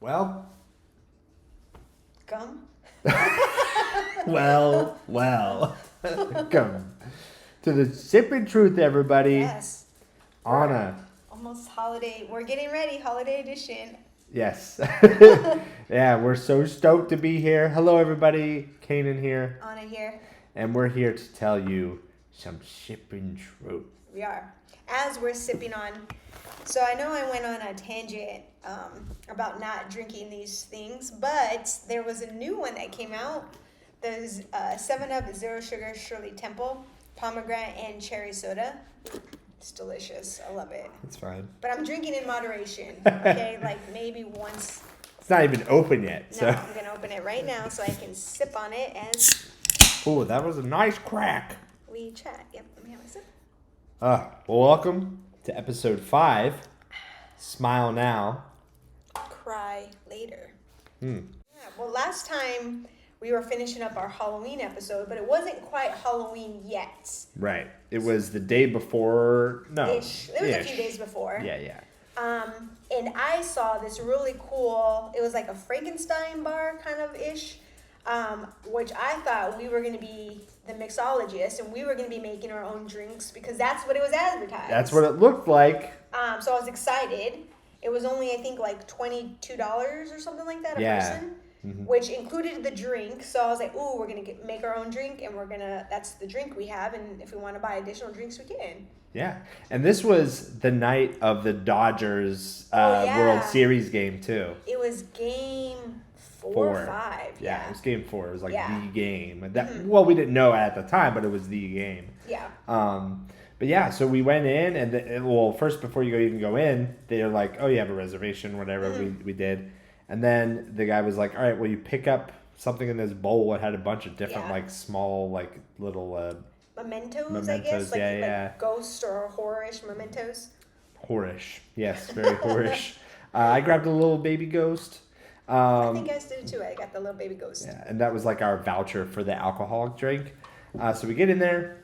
Well. Gum? well. Welcome to the Sippin Truth, everybody. Yes. Ana. Almost holiday. We're getting ready. Holiday edition. Yes. Yeah, we're so stoked to be here. Hello, everybody. Canaan here. Ana here. And we're here to tell you some Sippin Truth. We are. As we're sipping on. So I know I went on a tangent about not drinking these things, but there was a new one that came out. There's 7-Up Zero Sugar Shirley Temple, pomegranate and cherry soda. It's delicious. I love it. It's fine. But I'm drinking in moderation. Okay, like maybe once. It's not even open yet. No, So. I'm gonna open it right now so I can sip on it as Oh, that was a nice crack. we chat. Yep, let me have a sip. Well, welcome to episode 5. Smile now. Cry later. Hmm. Yeah, well, last time we were finishing up our Halloween episode, but it wasn't quite Halloween yet. Right. It was the day before. No. Ish. It was a few days before. Yeah. And I saw this really cool, it was like a Frankenstein bar kind of ish, which I thought we were going to be the mixologists and we were going to be making our own drinks because that's what it was advertised. That's what it looked like. So I was excited. It was only, I think, like $22 or something like that a person, which included the drink. So I was like, ooh, we're going to make our own drink and that's the drink we have. And if we want to buy additional drinks, we can. Yeah. And this was the night of the Dodgers World Series game, too. It was game 4 or 5. Yeah, it was game 4. It was like the game. Well, we didn't know at the time, but it was the game. Yeah. But yeah, so we went in, and first before you even go in, they're like, "Oh, you have a reservation, whatever." We did, and then the guy was like, "All right, well, you pick up something in this bowl." It had a bunch of different like small like little mementos, I guess, like ghost or horror-ish mementos. Horrorish, yes, very horrorish. I grabbed a little baby ghost. I think I did it too. I got the little baby ghost. Yeah, and that was like our voucher for the alcoholic drink. So we get in there.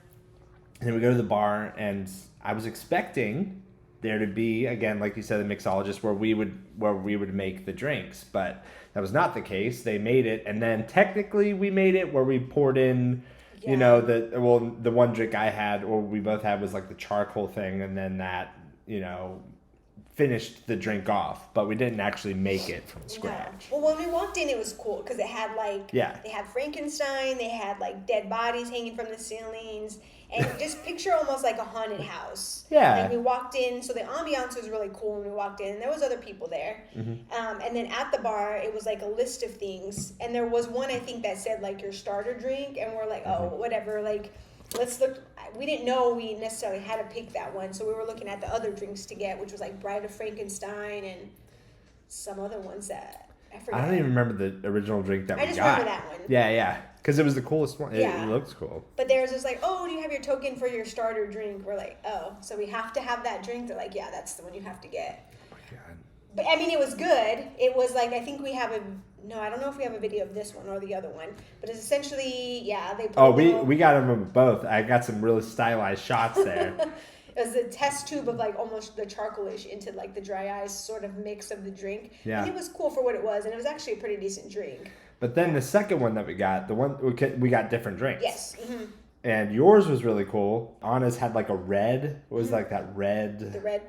And then we go to the bar, and I was expecting there to be, again, like you said, a mixologist where we would make the drinks, but that was not the case. They made it, and then technically we made it where we poured in, the one drink I had, or we both had, was like the charcoal thing, and then that, finished the drink off, but we didn't actually make it from scratch. No. Well, when we walked in, it was cool because it had they had Frankenstein, they had like dead bodies hanging from the ceilings, and just picture almost like a haunted house. Yeah. Like we walked in, so the ambiance was really cool when we walked in, and there was other people there. And then at the bar, it was like a list of things, and there was one I think that said like your starter drink, and we're like, oh, whatever, like. Let's look. We didn't know we necessarily had to pick that one, so we were looking at the other drinks to get, which was like Bride of Frankenstein and some other ones that I forgot. I don't even remember the original drink that we got. I just remember that one. Yeah, because it was the coolest one. Yeah. It looks cool. But theirs was like, oh, do you have your token for your starter drink? We're like, oh, so we have to have that drink? They're like, yeah, that's the one you have to get. Oh my God. But I mean, it was good. It was like, I think we have I don't know if we have a video of this one or the other one, but it's essentially, they put we got them both. I got some really stylized shots there. It was a test tube of like almost the charcoalish into like the dry ice sort of mix of the drink. Yeah. And it was cool for what it was, and it was actually a pretty decent drink. But then the second one that we got, we got different drinks. Yes. Mm-hmm. And yours was really cool. Anna's had like a red. It was like that red. The red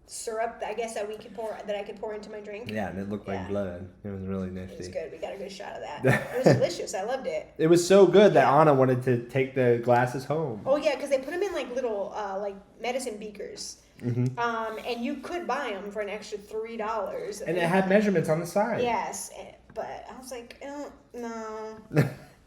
syrup, I guess, that I could pour into my drink. Yeah, and it looked like blood. It was really nifty. It was good. We got a good shot of that. It was delicious. I loved it. It was so good that Ana wanted to take the glasses home. Oh yeah, because they put them in like little like medicine beakers. And you could buy them for an extra $3. And it had measurements on the side. Yes, but I was like, oh, no.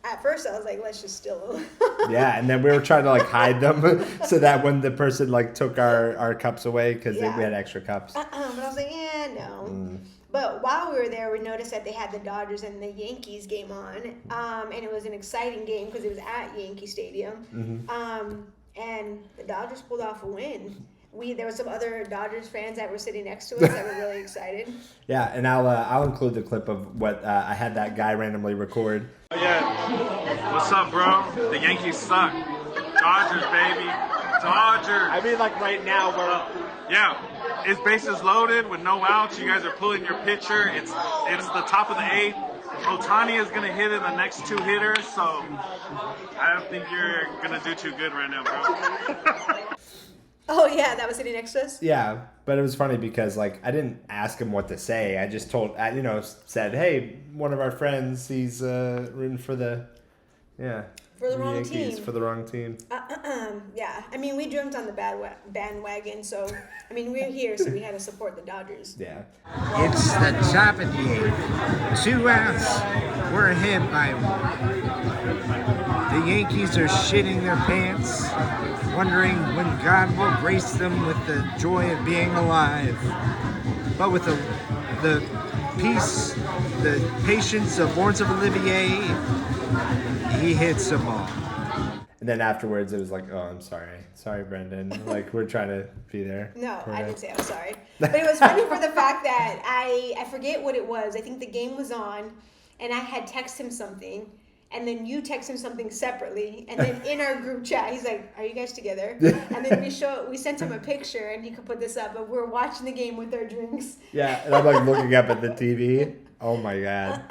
At first, I was like, let's just steal them. Yeah, and then we were trying to like hide them so that when the person like took our cups away, because we had extra cups. But I was like, no. But while we were there, we noticed that they had the Dodgers and the Yankees game on. And it was an exciting game because it was at Yankee Stadium. And the Dodgers pulled off a win. There were some other Dodgers fans that were sitting next to us that were really excited. Yeah, and I'll include the clip of what I had that guy randomly record. Oh, yeah. What's up, bro? The Yankees suck. Dodgers, baby. Dodgers. I mean, like right now, yeah. It's bases loaded with no outs. You guys are pulling your pitcher. It's the top of the eighth. Otani is gonna hit in the next 2 hitters, so I don't think you're gonna do too good right now, bro. Oh yeah, that was sitting next to us. Yeah, but it was funny because like I didn't ask him what to say. I just said, hey, one of our friends, he's rooting for the wrong Yankees, team. for the wrong team. Yeah, I mean, we jumped on the bandwagon, so I mean, we're here, so we had to support the Dodgers. Yeah. It's the top of the eighth. 2 outs. We're ahead by 1. The Yankees are shitting their pants, wondering when God will grace them with the joy of being alive. But with the peace, the patience of Lawrence of Olivier, he hits a ball. And then afterwards, it was like, oh, I'm sorry. Sorry, Brendan. Like, we're trying to be there. No, I didn't say I'm sorry. But it was funny for the fact that I forget what it was. I think the game was on, and I had texted him something, and then you text him something separately, and then in our group chat, he's like, "Are you guys together?" And then we sent him a picture, and he could put this up, and we're watching the game with our drinks. Yeah, and I'm like looking up at the TV. Oh my God.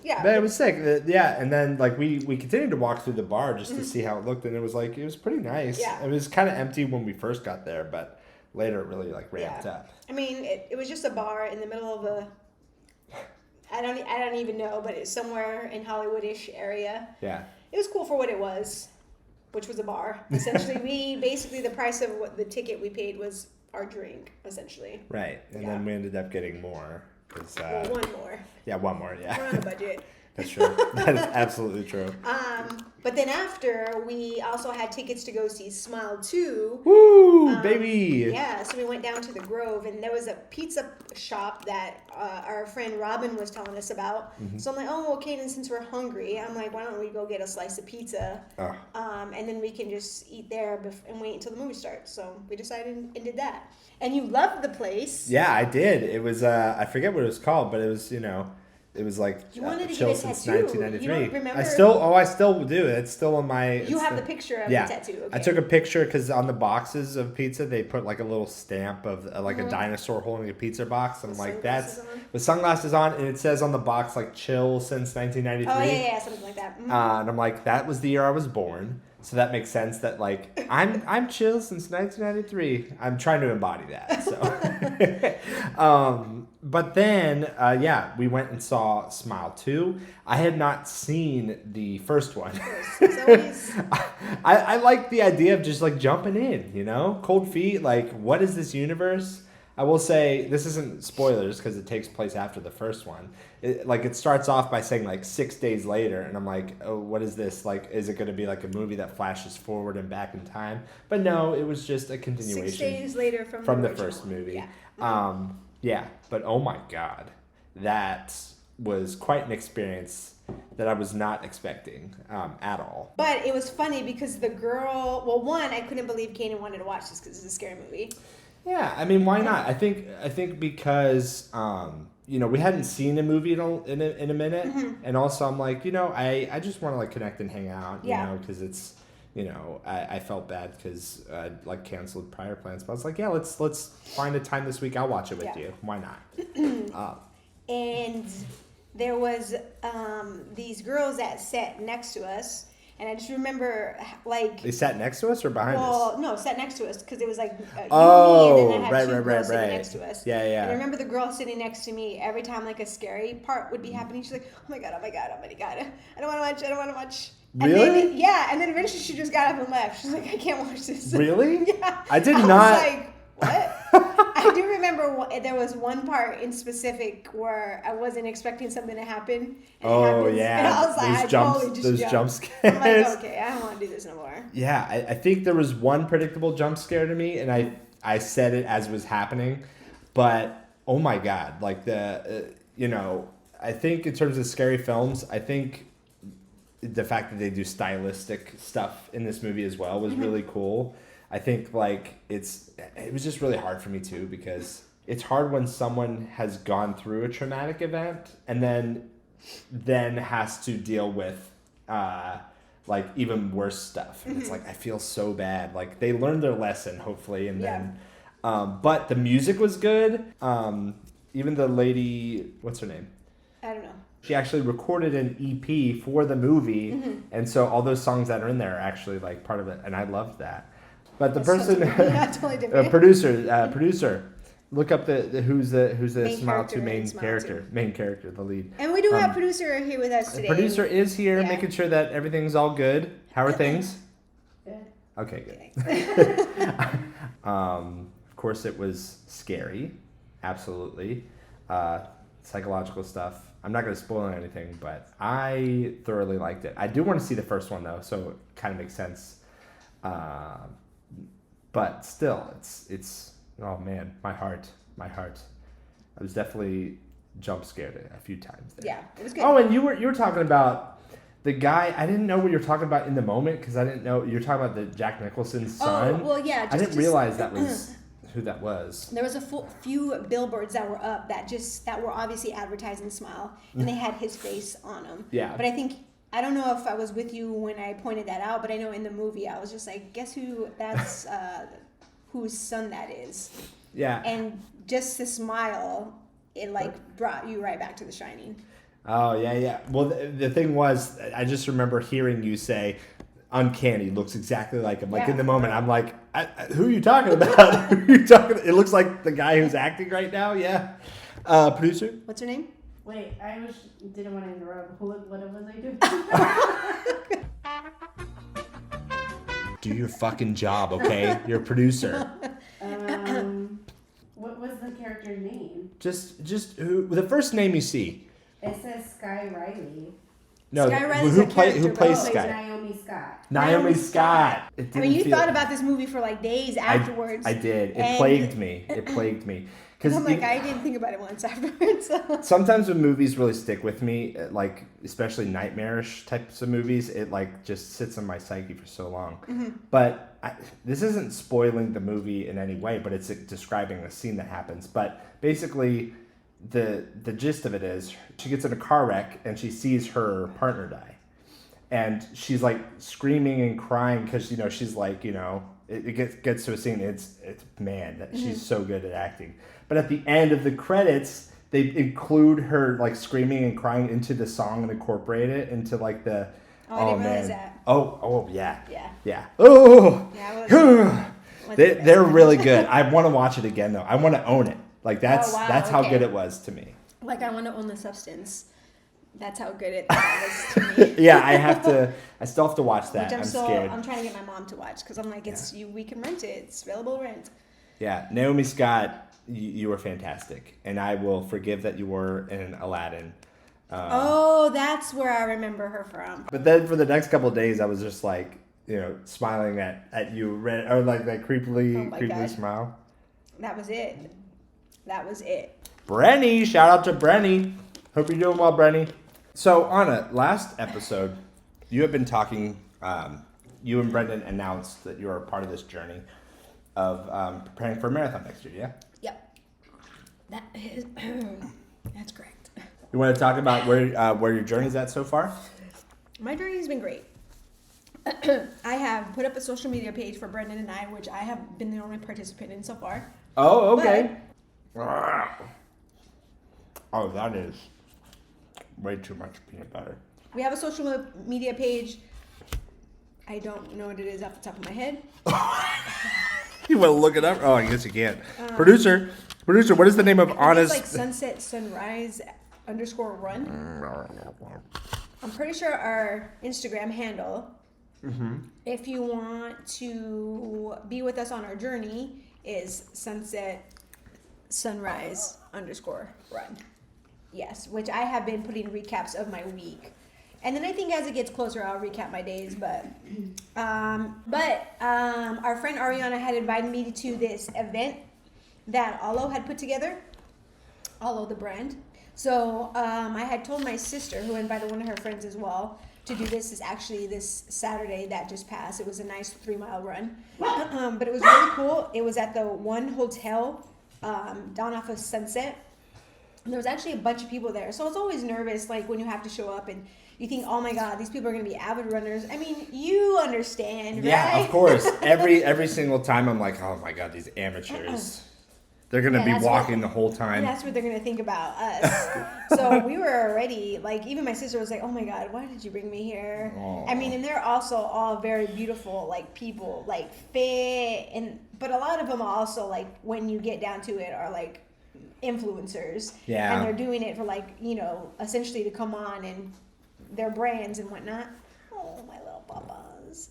Yeah. But it was sick. Yeah, and then like we continued to walk through the bar just to see how it looked, and it was pretty nice. Yeah. It was kind of empty when we first got there, but later it really like ramped up. I mean, it was just a bar in the middle of a. I don't even know, but it's somewhere in Hollywood-ish area. Yeah. It was cool for what it was, which was a bar. Essentially, the price of what the ticket we paid was our drink, essentially. Right, and then we ended up getting more. One more. Yeah, one more. Yeah. We're on a budget. That's true. That is absolutely true. But then after, we also had tickets to go see Smile 2. Woo, baby! Yeah, so we went down to the Grove, and there was a pizza shop that our friend Robin was telling us about. Mm-hmm. So I'm like, oh, okay, then since we're hungry, I'm like, why don't we go get a slice of pizza? And then we can just eat there and wait until the movie starts. So we decided and did that. And you loved the place. Yeah, I did. It was, I forget what it was called, but it was, it was like you wanted to chill get a since tattoo. 1993. You don't remember? I still do. It's still on my. You have the picture of the tattoo. Okay. I took a picture because on the boxes of pizza they put like a little stamp of a dinosaur holding a pizza box, and I'm like, that's with sunglasses on, and it says on the box like chill since 1993. Oh yeah, something like that. Mm-hmm. And I'm like, that was the year I was born. So that makes sense that like I'm chill since 1993. I'm trying to embody that. So, but then we went and saw Smile 2. I had not seen the first one. I like the idea of just like jumping in, cold feet. Like, what is this universe? I will say this isn't spoilers because it takes place after the first one. It starts off by saying like 6 days later, and I'm like, oh, what is this? Like, is it going to be like a movie that flashes forward and back in time? But no, it was just a continuation. 6 days later from the first movie. Yeah. But oh my God, that was quite an experience that I was not expecting at all. But it was funny because the girl, well, one, I couldn't believe Canaan wanted to watch this because it's a scary movie. Yeah, I mean, why not? I think because we hadn't seen a movie in a minute, and also I'm like, I just want to like connect and hang out, because it's, I felt bad because I like canceled prior plans, but I was like, yeah, let's find a time this week. I'll watch it with you. Why not? And there was these girls that sat next to us. And I just remember, like... They sat next to us or behind us? Well, no, sat next to us because it was like you and me, and then I had two girls sitting next to us. Yeah. And I remember the girl sitting next to me, every time like a scary part would be happening, she's like, oh my God, I don't want to watch. Really? And then eventually she just got up and left. She's like, I can't watch this. Really? Yeah. I did not... was like, what? I do remember there was one part in specific where I wasn't expecting something to happen. And it happens, yeah. And I was like, those jump scares. I'm like, okay, I don't want to do this no more. Yeah, I think there was one predictable jump scare to me, and I said it as it was happening. But, oh my God, like I think in terms of scary films, I think the fact that they do stylistic stuff in this movie as well was really cool. I think like it was just really hard for me too, because it's hard when someone has gone through a traumatic event and then has to deal with like even worse stuff. And it's like, I feel so bad. Like they learned their lesson hopefully, and then But the music was good. Even the lady, what's her name? I don't know. She actually recorded an EP for the movie, and so all those songs that are in there are actually like part of it, and I loved that. But the person, Totally different. producer, look up the who's the Main Smile character 2 main in Smile character, 2. main character, the lead. And we do have producer here with us today. The producer is here, Yeah. making sure that everything's all good. How are things? Good. Okay, good. Of course, it was scary, absolutely. Psychological stuff. I'm not going to spoil anything, but I thoroughly liked it. I do want to see the first one though, so it kind of makes sense. But still, it's oh man, my heart. I was definitely jump scared a few times there. Yeah, it was good. Oh, and you were talking about the guy. I didn't know what you were talking about in the moment because I didn't know you were talking about the Jack Nicholson's son. Oh, well, yeah. I didn't realize that was who that was. There was a few billboards that were up that were obviously advertising Smile, and they had his face on them. Yeah. But I don't know if I was with you when I pointed that out, but I know in the movie I was just like, guess who that's whose son that is. Yeah. And just the smile, it like brought you right back to The Shining. Oh, yeah. Well, the thing was, I just remember hearing you say, uncanny, looks exactly like him. Like in the moment, I'm like, who are you talking about? Who are you talking? It looks like the guy who's acting right now. Yeah. Producer? What's her name? Wait, didn't want to interrupt. What was I doing? Do your fucking job, okay? You're a producer. What was the character's name? Just who? The first name you see. It says Sky Riley. No, Sky Riley's who a character, plays but Sky? Naomi Scott. Naomi Scott. I mean, you thought about this movie for like days afterwards. I did. It and- plagued me. It plagued me. And I'm like, I didn't think about it once afterwards. Sometimes when movies really stick with me, like especially nightmarish types of movies, it like just sits in my psyche for so long. But this isn't spoiling the movie in any way, but it's describing a scene that happens. But basically, the gist of it is she gets in a car wreck and she sees her partner die, and she's like screaming and crying because she's like it gets to a scene. It's man that she's so good at acting. But at the end of the credits, they include her like screaming and crying into the song and incorporate it into like the. I didn't realize that. Oh yeah. Yeah. Oh. Yeah, They're really good. I want to watch it again though. I want to own it. Like that's how okay. good it was to me. Like I want to own the substance. That's how good it was to me. Yeah, I still have to watch that. Which I'm scared. I'm trying to get my mom to watch because I'm like, we can rent it. It's available to rent. Yeah, Naomi Scott, you were fantastic, and I will forgive that you were in Aladdin. That's where I remember her from. But then for the next couple of days, I was just like, smiling at you, or like that creepily God. smile. That was it. Brenny, shout out to Brenny. Hope you're doing well, Brenny. So, Ana, last episode, you have been talking, you and Brendan announced that you are a part of this journey of preparing for a marathon next year, yeah? Yep. That's correct. You want to talk about where your journey's at so far? My journey's been great. I have put up a social media page for Brendan and I, which I have been the only participant in so far. Oh, okay. Oh, that is way too much peanut butter. We have a social media page. I don't know what it is off the top of my head. You want to look it up? Oh, I guess you can't. Producer, what is the name of Ana's? It's like Sunset Sunrise _run. I'm pretty sure our Instagram handle, if you want to be with us on our journey, is Sunset Sunrise _run. Yes, which I have been putting recaps of my week. And then I think as it gets closer, I'll recap my days. But our friend Ariana had invited me to this event that Alo had put together. Alo, the brand. So I had told my sister, who invited one of her friends as well, to do this. Is actually this Saturday that just passed. It was a nice 3-mile run. But it was really cool. It was at the one hotel down off of Sunset. And there was actually a bunch of people there. So I was always nervous, like when you have to show up and you think, oh my God, these people are going to be avid runners. I mean, you understand, right? Yeah, of course. Every single time I'm like, oh my God, these amateurs. They're going to be walking the whole time. That's what they're going to think about us. So we were already, like, even my sister was like, oh my God, why did you bring me here? Aww. I mean, and they're also all very beautiful, like, people, like, fit. But a lot of them also, like, when you get down to it, are, like, influencers. Yeah. And they're doing it for, like, you know, essentially to come on and their brands and whatnot. Oh, my little papas.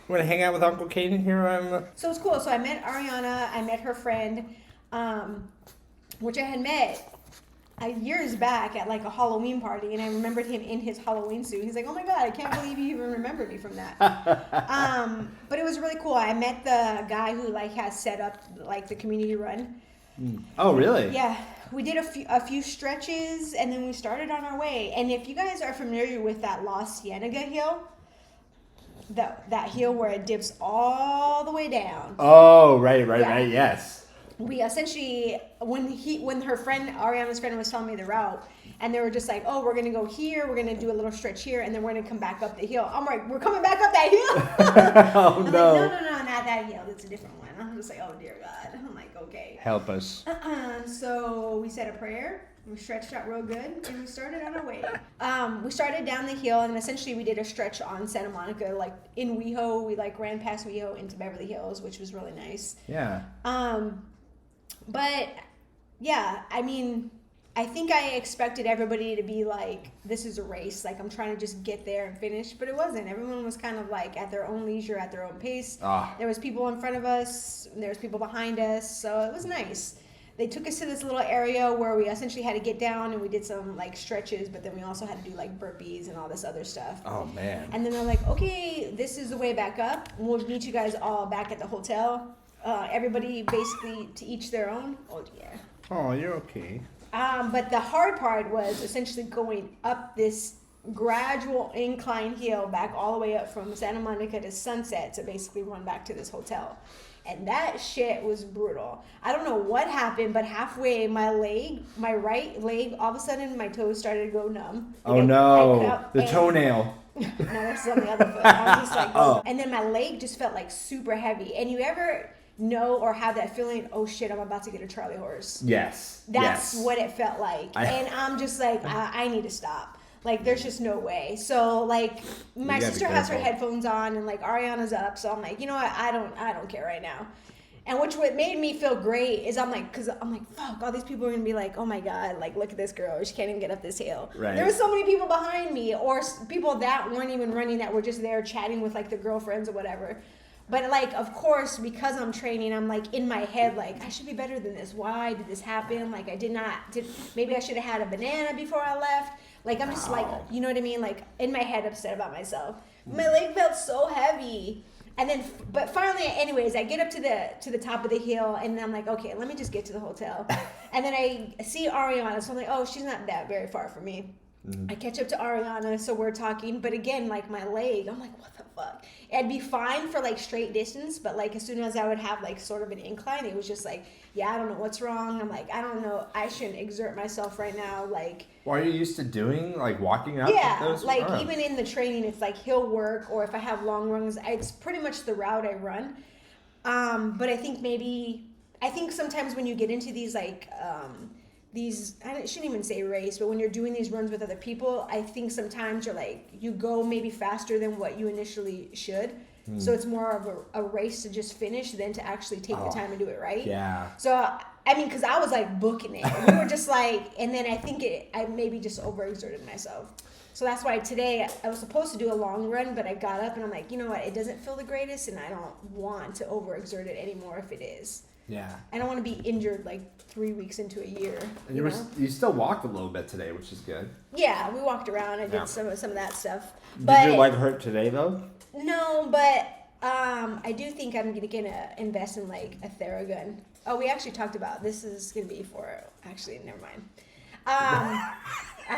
You want to hang out with Uncle Canaan here on So it's cool. So I met Ariana. I met her friend, which I had met years back at like a Halloween party, and I remembered him in his Halloween suit. He's like, "Oh my God, I can't believe you even remembered me from that." But it was really cool. I met the guy who like has set up like the community run. Oh, really? Yeah, we did a few stretches, and then we started on our way. And if you guys are familiar with that La Cienega Hill, that hill where it dips all the way down. Oh, right, Yeah. yes. We essentially, when her friend, Ariana's friend, was telling me the route, and they were just like, oh, we're going to go here, we're going to do a little stretch here, and then we're going to come back up the hill. I'm like, we're coming back up that hill? Oh, I'm no. like, no, not that hill. It's a different one. I'm just like, oh, dear God. I'm like, okay. Help us. So we said a prayer. We stretched out real good, and we started on our way. We started down the hill, and essentially we did a stretch on Santa Monica, like in WeHo. We like ran past WeHo into Beverly Hills, which was really nice. Yeah. But yeah, I mean, I think I expected everybody to be like, this is a race. Like, I'm trying to just get there and finish, but it wasn't. Everyone was kind of like at their own leisure, at their own pace. There was people in front of us, there was people behind us, so it was nice. They took us to this little area where we essentially had to get down, and we did some like stretches, but then we also had to do like burpees and all this other stuff. Oh, man. And then they're like, okay, this is the way back up. We'll meet you guys all back at the hotel. Everybody basically to each their own. Oh, yeah. Oh, you're okay. But the hard part was essentially going up this gradual incline hill back all the way up from Santa Monica to Sunset to basically run back to this hotel. And that shit was brutal. I don't know what happened, but halfway my right leg, all of a sudden my toes started to go numb. Oh, no. The toenail. No, this is on the other foot. I was just like, oh. And then my leg just felt like super heavy. And you ever know or have that feeling, oh shit, I'm about to get a Charlie horse? Yes. That's what it felt like. And I'm just like, I need to stop. Like, there's just no way. So, like, my sister has her headphones on, and, like, Ariana's up. So I'm like, you know what? I don't care right now. And what made me feel great is I'm like, fuck, all these people are going to be like, oh, my God, like, look at this girl. She can't even get up this hill. Right. There were so many people behind me, or people that weren't even running, that were just there chatting with, like, their girlfriends or whatever. But, like, of course, because I'm training, I'm, like, in my head, like, I should be better than this. Why did this happen? Like, maybe I should have had a banana before I left. Like, I'm just, like, you know what I mean? Like, in my head, upset about myself. My leg felt so heavy. And then, but finally, anyways, I get up to the top of the hill, and I'm like, okay, let me just get to the hotel. And then I see Ariana, so I'm like, oh, she's not that very far from me. I catch up to Ariana, so we're talking, but again, like, my leg, I'm like, what the fuck? It'd be fine for, like, straight distance, but, like, as soon as I would have, like, sort of an incline, it was just like, yeah, I don't know what's wrong. I'm like, I don't know, I shouldn't exert myself right now, like. What are you used to doing, like, walking up? Yeah, like, even in the training, it's, like, hill work, or if I have long runs, it's pretty much the route I run. But I think sometimes when you get into these, like, I shouldn't even say race, but when you're doing these runs with other people, I think sometimes you're like, you go maybe faster than what you initially should. So it's more of a race to just finish than to actually take the time and do it right. Yeah. So, I mean, because I was like booking it. We were just like, and then I think I maybe just overexerted myself. So that's why today I was supposed to do a long run, but I got up and I'm like, you know what, it doesn't feel the greatest, and I don't want to overexert it anymore if it is. Yeah. I don't want to be injured like 3 weeks into a year. And you still walked a little bit today, which is good. Yeah, we walked around. I did some of that stuff. Did your leg hurt today though? No, but I do think I'm gonna invest in like a Theragun. Oh, we actually talked about this is gonna be for never mind.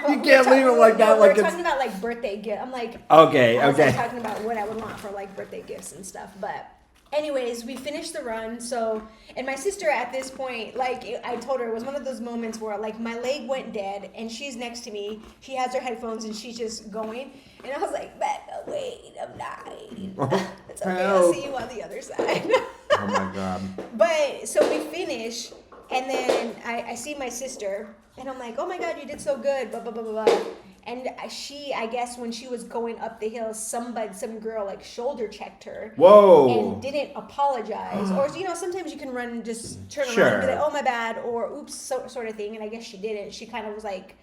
You can't leave it like that. We're talking about like birthday gift. I'm like, okay. I was like, talking about what I would want for like birthday gifts and stuff, but anyways, we finished the run. So, and my sister at this point, like I told her, it was one of those moments where like my leg went dead, and she's next to me. She has her headphones, and she's just going. And I was like, Becca, wait, I'm dying. It's okay, I'll see you on the other side. Oh my God. But so we finish, and then I see my sister, and I'm like, oh my God, you did so good, blah, blah, blah, blah, blah. And she, I guess when she was going up the hill, some girl like shoulder checked her. Whoa. And didn't apologize. Or, you know, sometimes you can run and just turn Sure. around and be like, oh my bad, or oops, sort of thing. And I guess she didn't. She kind of was like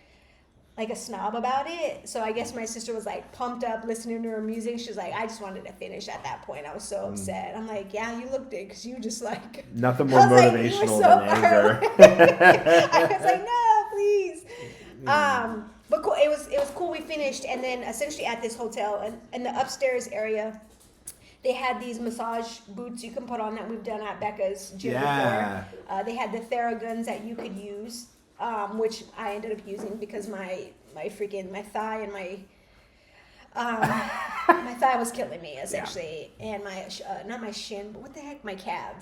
a snob about it. So I guess my sister was like pumped up listening to her music. She was like, I just wanted to finish at that point. I was so upset. I'm like, yeah, you looked it, because you just like nothing more motivational than anger. I was like, no, please. But cool. It was cool. We finished, and then essentially at this hotel, and in the upstairs area, they had these massage boots you can put on that we've done at Becca's gym before. They had the Theraguns that you could use, which I ended up using because my thigh and my thigh was killing me essentially, and my not my shin, but what the heck, my calf.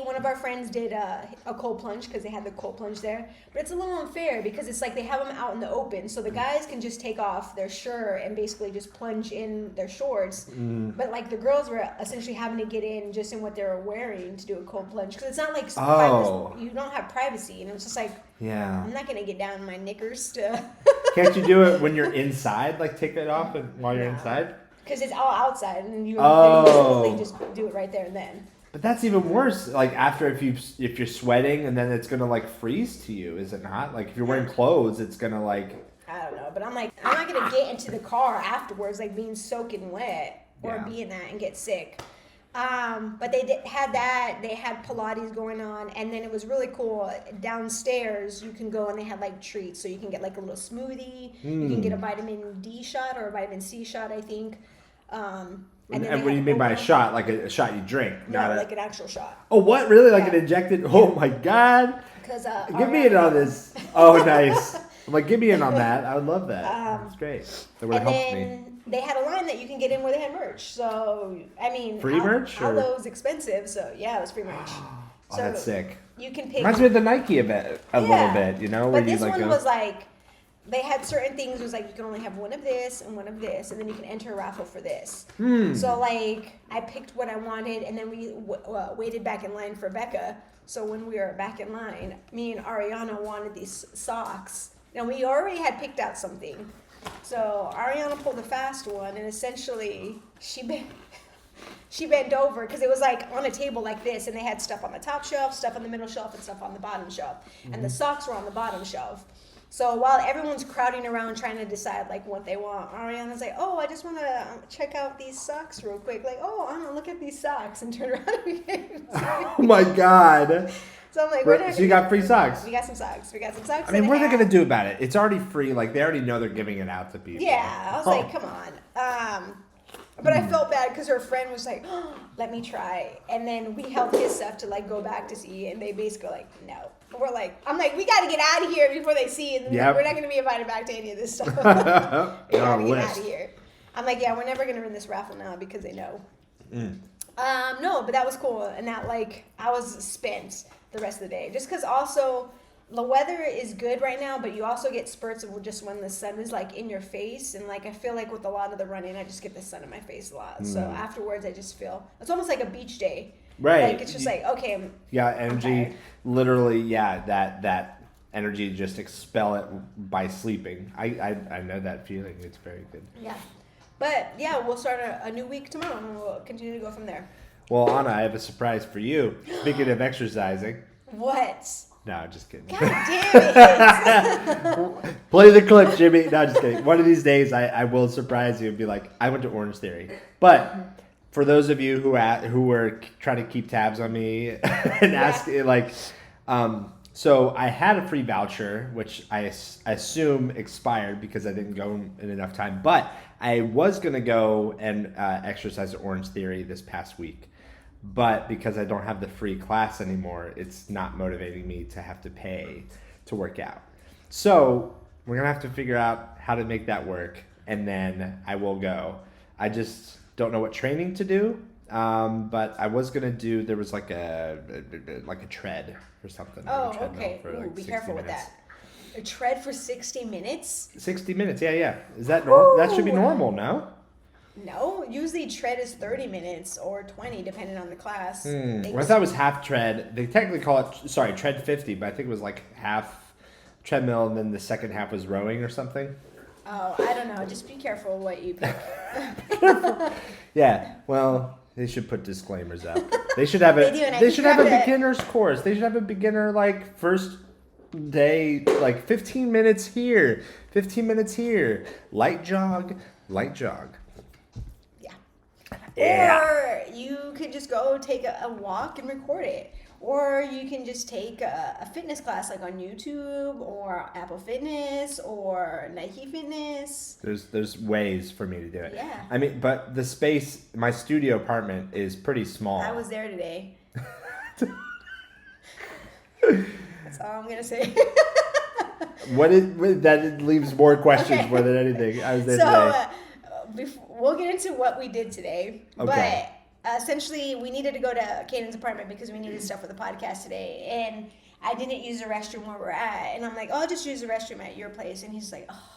One of our friends did a cold plunge because they had the cold plunge there. But it's a little unfair because it's like they have them out in the open. So the guys can just take off their shirt and basically just plunge in their shorts. But like the girls were essentially having to get in just in what they were wearing to do a cold plunge. Because it's not like you don't have privacy. And it's just like, I'm not going to get down in my knickers to... Can't you do it when you're inside? Like take it off while you're inside? Because it's all outside. And you basically just do it right there and then. But that's even worse. Like after if you're sweating and then it's gonna like freeze to you, is it not? Like if you're wearing clothes, it's gonna like. I don't know, but I'm like, I'm not gonna get into the car afterwards like being soaking wet or be in that and get sick. But they had that. They had Pilates going on, and then it was really cool. Downstairs, you can go and they had like treats, so you can get like a little smoothie. You can get a vitamin D shot or a vitamin C shot, I think. And what do you mean by a shot? Like a shot you drink? No, like an actual shot. Oh, what? Really? Like an injected? Oh my God! Because give me in on this. Oh, nice. I'm like, give me in on that. I would love that. That's great. That would have helped me. They had a line that you can get in where they had merch. So I mean, free merch? Alo's expensive, so yeah, it was free merch. Oh, that's sick. You can pick. Reminds me of the Nike event a little bit, you know. But this one was like. They had certain things. It was like you can only have one of this and one of this, and then you can enter a raffle for this. So like I picked what I wanted, and then we waited back in line for Becca. So when we were back in line, me and Ariana wanted these socks. Now we already had picked out something. So Ariana pulled the fast one, and essentially she bent over because it was like on a table like this, and they had stuff on the top shelf, stuff on the middle shelf, and stuff on the bottom shelf. And the socks were on the bottom shelf. So while everyone's crowding around trying to decide like what they want, Ariana's like, "Oh, I just want to check out these socks real quick." Like, "Oh, Anna, look at these socks," and turn around again. Oh my God! So I'm like, so you got free socks? We got some socks. I mean, what are they gonna do about it? It's already free. Like they already know they're giving it out to people. Yeah, I was like, come on. But I felt bad because her friend was like, oh, "Let me try," and then we held his stuff to like go back to see, and they basically were like, "No." We're like, I'm like, we got to get out of here before they see it. We're not going to be invited back to any of this stuff. We got to get out of here. I'm like, yeah, we're never going to win this raffle now because they know. No, but that was cool. And that, like, I was spent the rest of the day. Just because also the weather is good right now, but you also get spurts of just when the sun is, like, in your face. And, like, I feel like with a lot of the running, I just get the sun in my face a lot. So afterwards, I just feel, it's almost like a beach day. Right. Like, it's just like, okay. Energy. Literally, that energy, just expel it by sleeping. I know that feeling. It's very good. Yeah. But, yeah, we'll start a new week tomorrow, and we'll continue to go from there. Well, Anna, I have a surprise for you. Speaking of exercising. What? No, just kidding. God damn it. Play the clip, Jimmy. No, just kidding. One of these days, I will surprise you and be like, I went to Orange Theory. But for those of you who were trying to keep tabs on me and ask, so I had a free voucher, which I assume expired because I didn't go in enough time. But I was going to go and exercise at Orange Theory this past week. But because I don't have the free class anymore, it's not motivating me to have to pay to work out. So we're going to have to figure out how to make that work. And then I will go. I just don't know what training to do. But I was gonna do. There was like a tread or something. Oh, like a treadmill okay. For Ooh, like be 60 careful minutes. with that. A tread for 60 minutes? 60 minutes. Yeah. Is that normal? That should be normal, no? No, usually tread is 30 minutes or 20, depending on the class. Well, I thought it was half tread. They technically call it tread 50, but I think it was like half treadmill, and then the second half was rowing or something. Oh, I don't know. Just be careful what you pick. Yeah. Well, they should put disclaimers up. They should have They do, and I They think should you have a have to- beginner's course. They should have a beginner like first day, like 15 minutes here, 15 minutes here, light jog. Yeah. Yeah. Or you could just go take a walk and record it. Or you can just take a fitness class like on YouTube or Apple Fitness or Nike Fitness. There's ways for me to do it. Yeah. I mean, but the space, my studio apartment is pretty small. I was there today. That's all I'm going to say. That leaves more questions Okay. more than anything. I was there So today. we'll get into what we did today. Okay. But essentially, we needed to go to Canaan's apartment because we needed stuff for the podcast today. And I didn't use the restroom where we're at. And I'm like, oh, I'll just use the restroom at your place. And he's like, oh,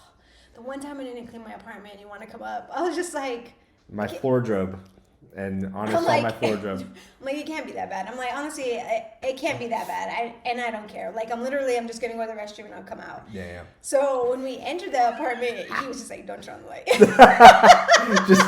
the one time I didn't clean my apartment, you want to come up? I was just like... My floor drobe. And honestly, I'm like, my floor drobe. I'm like, it can't be that bad. I'm like, honestly, it can't be that bad. I don't care. Like, I'm just going to go to the restroom and I'll come out. Yeah. So when we entered the apartment, he was just like, don't turn on the light. Just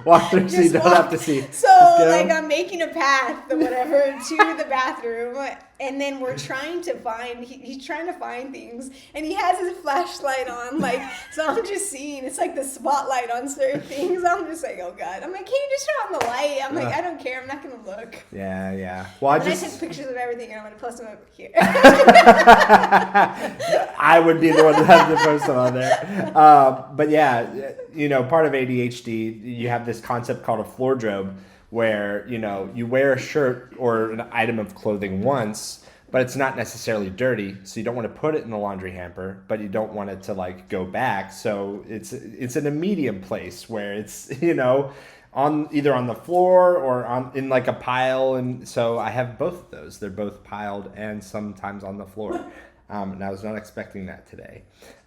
walk through so you don't have to see. So, Just go. like, I'm making a path or whatever to the bathroom. And then we're trying to find, he's trying to find things. And he has his flashlight on. Like, so I'm just seeing, it's like the spotlight on certain things. I'm just like, oh, God. I'm like, can you just turn on the light? I'm like, I don't care. I'm not going to look. Yeah. Well, And I took pictures of everything and I'm going to post them up here. I would be the one that has to post them on there. But yeah, part of ADHD, you have this concept called a floor drobe, where you wear a shirt or an item of clothing once, but it's not necessarily dirty, so you don't want to put it in the laundry hamper, but you don't want it to like go back. So it's in a medium place where it's on either on the floor or in like a pile, and so I have both of those. They're both piled and sometimes on the floor. And I was not expecting that today.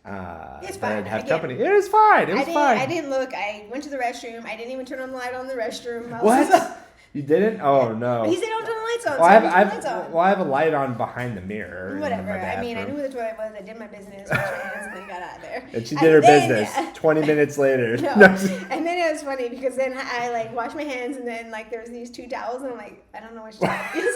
It's that fine. I'd have Again, company. It was fine. I didn't look. I went to the restroom. I didn't even turn on the light on the restroom. I was What? just- You didn't? Oh no. He said don't turn the lights on. Well, so I I have, turned I the lights on. have, well, I have a light on behind the mirror. in Whatever. my I mean, I bathroom. knew who the toilet was. I did my business, washed my hands, and then got out of there. And she did her then- business. 20 minutes later. No. No. And then it was funny because then I like washed my hands, and then like there was these 2 towels, and I'm like, I don't know which towel to use.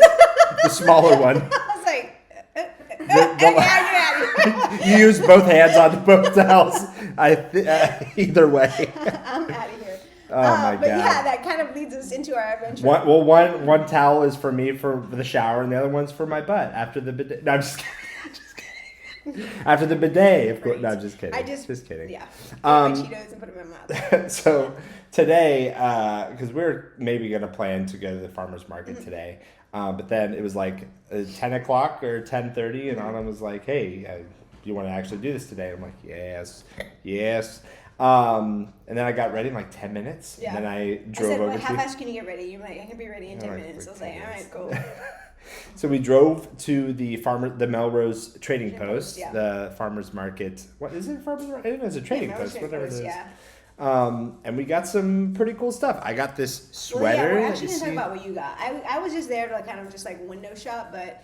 The smaller one. I was like, The- okay, I'll get out of here. You used both hands on both towels. Either way. I'm out of here. Oh my but God. yeah, that kind of leads us into our adventure. One towel is for me for the shower, and the other one's for my butt after the bidet. No, I'm just kidding. After the bidet, of course. No, I'm just kidding. Just kidding. Yeah. Get my Cheetos and put them in my mouth. So today, because we're maybe going to plan to go to the farmer's market today, but then it was like 10 o'clock or 10:30, and Anna was like, hey, do you want to actually do this today? I'm like, yes. And then I got ready in like 10 minutes. Yeah. And then I I drove said, over well, to... how fast can you get ready? You're like, I can be ready in 10 All right, minutes. I was quick like, 10 all minutes. right, cool. So we drove to the Melrose Trading Post, yeah. the farmer's market. What is it? Farmer's market? I think it's a trading Yeah, post, Melrose whatever it is. yeah. And we got some pretty cool stuff. I got this sweater. Well, yeah, we're that actually you going to talk see. about what you got. I was just there to like, kind of just like window shop, but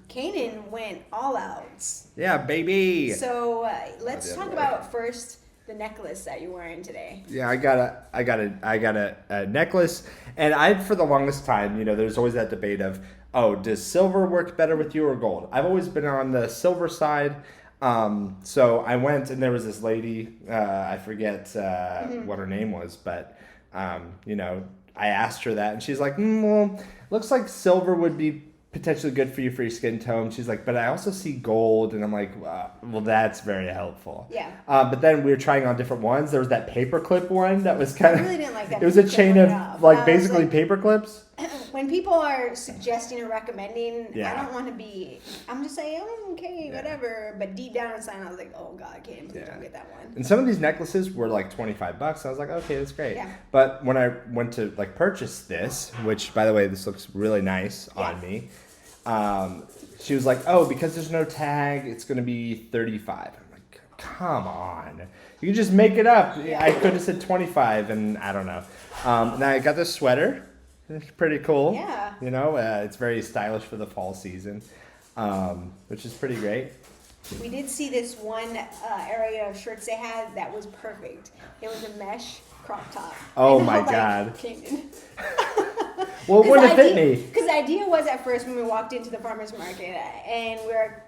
Canaan went all out. Yeah, baby. So let's the talk other way. about first the necklace that you're wearing today. Yeah, I got a necklace, and for the longest time, there's always that debate of, oh, does silver work better with you or gold? I've always been on the silver side. So I went, and there was this lady, I forget what her name was, but I asked her that, and she's like, well, looks like silver would be potentially good for you for your skin tone. She's like, but I also see gold, and I'm like, well, that's very helpful. Yeah. But then we were trying on different ones. There was that paperclip one that was kind of. I really didn't like that. It was a picture chain right of off. like I was basically like, paper clips. when people are suggesting or recommending, Yeah. I don't want to be. I'm just saying, oh, okay, whatever. But deep down inside, I was like, oh God, Kaden, please don't get that one. And some of these necklaces were like $25. I was like, okay, that's great. Yeah. But when I went to like purchase this, which by the way, this looks really nice on me. She was like, oh, because there's no tag, it's going to be $35. I'm like, come on. You can just make it up. Yeah. I could have said 25 and I don't know. Now I got this sweater. It's pretty cool. Yeah. You know, it's very stylish for the fall season, which is pretty great. We did see this one area of shirts they had that was perfect. It was a mesh crop top. Oh And my I'm like, God. Kaden. Well, it wouldn't have fit me. Because the idea was at first when we walked into the farmer's market and we were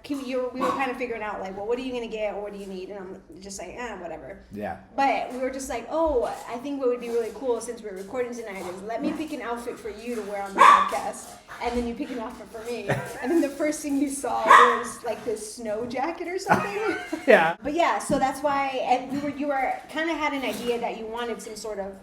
kind of figuring out like, well, what are you going to get or what do you need? And I'm just like, whatever. Yeah. But we were just like, oh, I think what would be really cool since we're recording tonight is let me pick an outfit for you to wear on the podcast. And then you pick an outfit for me. And then the first thing you saw was like this snow jacket or something. Yeah. But yeah, so that's why, and you were kind of had an idea that you wanted some sort of,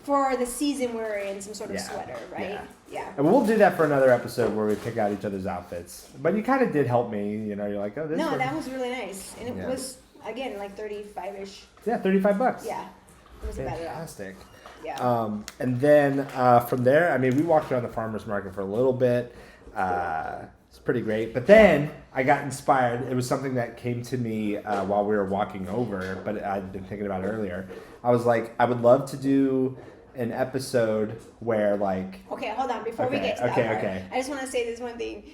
for the season we're in, some sort of sweater, right? Yeah. And we'll do that for another episode where we pick out each other's outfits. But you kind of did help me. You know, you're like, oh, this. No, one. that was really nice, and it was again like 35ish. Yeah, $35. Yeah, it wasn't bad at all. Fantastic. Yeah. And then from there, I mean, we walked around the farmer's market for a little bit. It's pretty great. But then I got inspired. It was something that came to me while we were walking over, but I'd been thinking about it earlier. I was like, I would love to do an episode where like... Okay, hold on. Before we get to that part, I just want to say this one thing.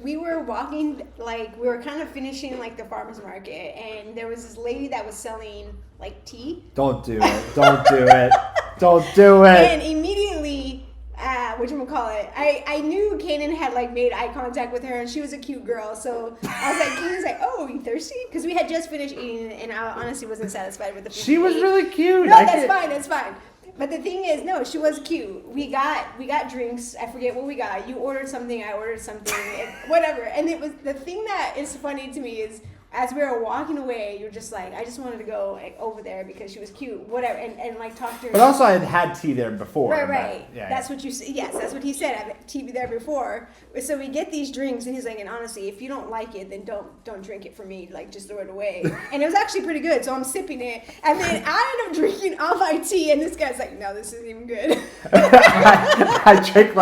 We were walking, like, we were kind of finishing, like, the farmer's market, and there was this lady that was selling, like, tea. Don't do it. Don't do it. Don't do it. And immediately, whatchamacallit, I knew Canaan had, like, made eye contact with her, and she was a cute girl, so I was like, Canaan's like, oh, you thirsty? Because we had just finished eating, and I honestly wasn't satisfied with the food. She was really cute. No, that's fine. But the thing is, no, she was cute. We got drinks. I forget what we got. You ordered something. I ordered something. Whatever. And it was the thing that is funny to me is as we were walking away, you're just like, I just wanted to go like, over there because she was cute. Whatever. And like talk to her. But also, I had tea there before. Right. Yeah, that's what you said. Yes, that's what he said. I had tea there before. So we get these drinks, and he's like, and honestly, if you don't like it, then don't drink it for me. Like, just throw it away. And it was actually pretty good. So I'm sipping it, and then I end up drinking all my tea, and this guy's like, no, this isn't even good. I drank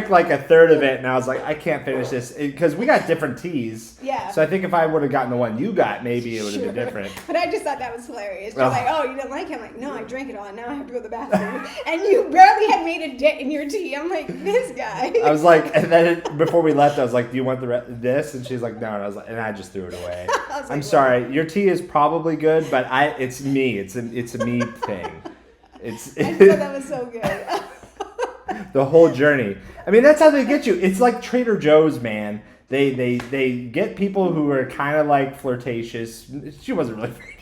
like a third of it, and I was like, I can't finish this because we got different teas. Yeah. So I think if I would have gotten the one you got, maybe it would have been different. But I just thought that was hilarious. She's like, oh, you don't like it? I'm like, no, I drank it all, and now I have to go to the bathroom. And you barely had made a dent in your tea. I'm like, this guy. I was like, and then before we left, I was like, do you want this? And she's like, no. And I was like, and I just threw it away. Like, I'm sorry. Your tea is probably good, but it's me. It's a me thing. I thought that was so good. The whole journey. I mean, that's how they get you. It's like Trader Joe's, man. They get people who are kind of like flirtatious. She wasn't really flirtatious.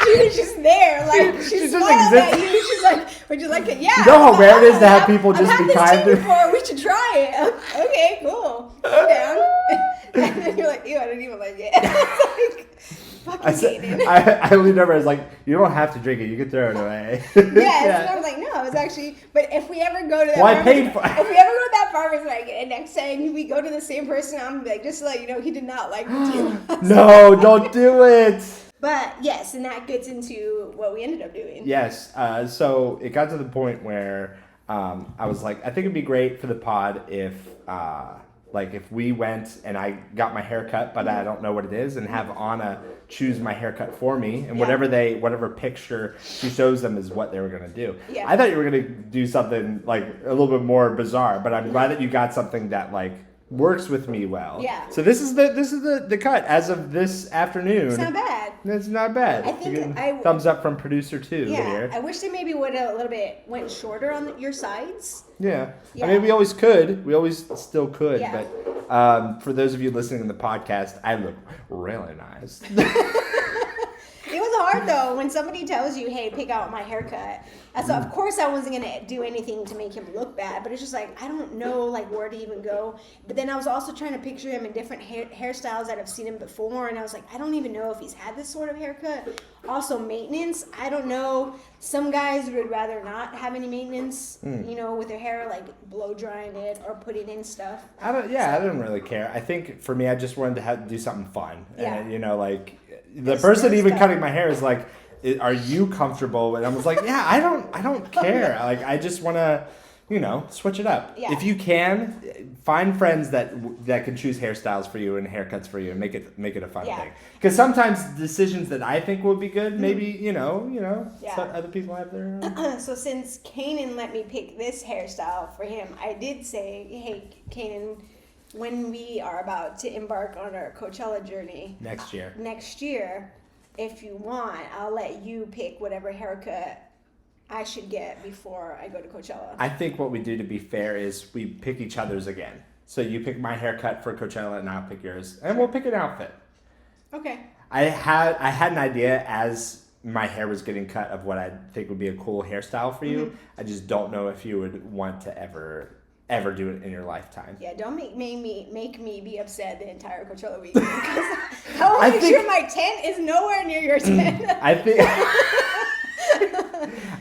She was just there, like she smiled at you. She's like, "Would you like it?" Yeah. You know how rare it is to have people just be kind to before. We should try it. Okay, cool. I'm down. And then you're like, "Ew, I didn't even like it." Like, fucking I leaned over. I was like, "You don't have to drink it. You can throw it away." Yeah. And I was like, "No, it was actually." But if we ever go to that, I paid for. If we ever go to that farmer's market and next time we go to the same person, I'm like, just to let you know, he did not like the tea. No, don't do it. But yes, and that gets into what we ended up doing. Yes. So it got to the point where I was like, I think it'd be great for the pod if if we went and I got my hair cut, but I don't know what it is, and have Ana choose my haircut for me, and whatever picture she shows them is what they were gonna do. Yeah. I thought you were gonna do something like a little bit more bizarre, but I'm glad that you got something that like works with me well. Yeah. So this is the cut as of this afternoon. It's not bad. It's not bad. I think thumbs up from producer 2 here. I wish they maybe would have a little bit went shorter on your sides. Yeah. Yeah. I mean, we always could. We always still could. Yeah. But for those of you listening to the podcast, I look really nice. It was hard though when somebody tells you, "Hey, pick out my haircut." So of course I wasn't gonna do anything to make him look bad, but it's just like I don't know like where to even go. But then I was also trying to picture him in different hairstyles that I've seen him before, and I was like, I don't even know if he's had this sort of haircut. Also maintenance, I don't know. Some guys would rather not have any maintenance, you know, with their hair, like blow drying it or putting in stuff. I don't really care. I think for me, I just wanted to do something fun. Yeah. And, you know, like the person even cutting my hair is like, are you comfortable? And I was like, yeah, I don't care. Like, I just want to, you know, switch it up. Yeah. If you can, find friends that can choose hairstyles for you and haircuts for you and make it a fun thing. Because sometimes decisions that I think would be good, maybe, you know, so other people have their own. So since Canaan let me pick this hairstyle for him, I did say, hey, Canaan, when we are about to embark on our Coachella journey next year, if you want, I'll let you pick whatever haircut I should get before I go to Coachella. I think what we do, to be fair, is we pick each other's again. So you pick my haircut for Coachella and I'll pick yours. And we'll pick an outfit. Okay. I had an idea as my hair was getting cut of what I think would be a cool hairstyle for you. Mm-hmm. I just don't know if you would want to ever do it in your lifetime. Yeah, don't make me be upset the entire Coachella weekend. Because I want to make sure my tent is nowhere near your tent. I think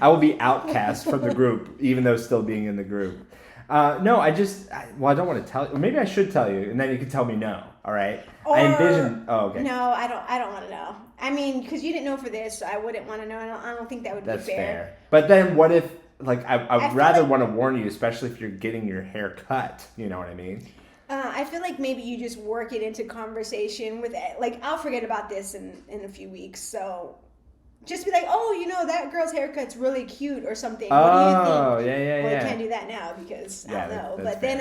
I will be outcast from the group, even though still being in the group. No, I don't want to tell you. Maybe I should tell you, and then you can tell me no. All right. Or, I envision. Oh, okay. No, I don't want to know. I mean, because you didn't know for this, so I wouldn't want to know. I don't think that would be fair. But then, what if? Like, I'd rather like, want to warn you, especially if you're getting your hair cut. You know what I mean? I feel like maybe you just work it into conversation with it. Like, I'll forget about this in a few weeks. So just be like, oh, you know, that girl's haircut's really cute or something. What do you think? Oh, yeah. Well, I can't do that now because I don't know. But then